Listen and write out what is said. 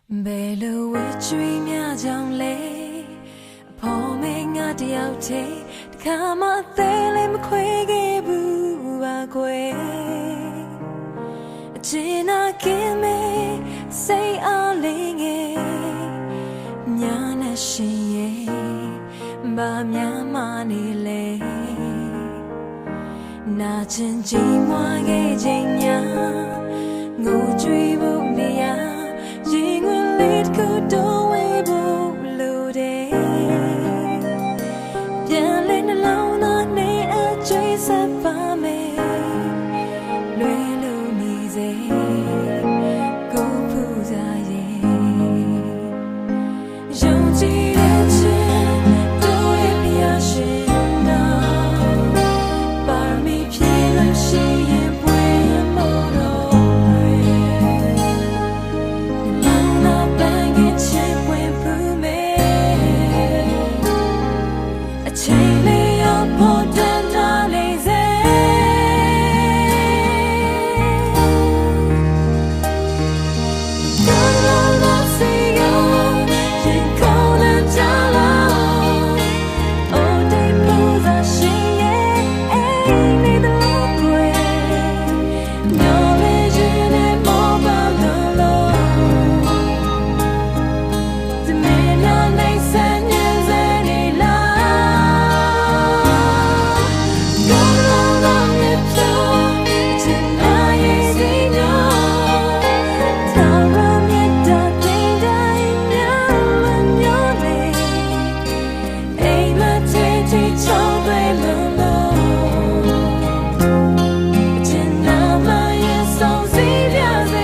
ဘယ်လိုဝေးချွေများကြောင့်လဲအဖော်မင်းငါတယောက်တည်းတခါမှသေးလည်းမခွေခဲ့ဘူးပါကွယ်အချင်နာခင်မေစိတ်အားလေးငယ်ညာနဲ့ရှင်ရဲ့ဘာများမနေလဲနာချင်ကြည်မွားခဲ့ခြင်းများငိုကြွေးဖို့နေရရင်ဝင်လေးတစ်ခု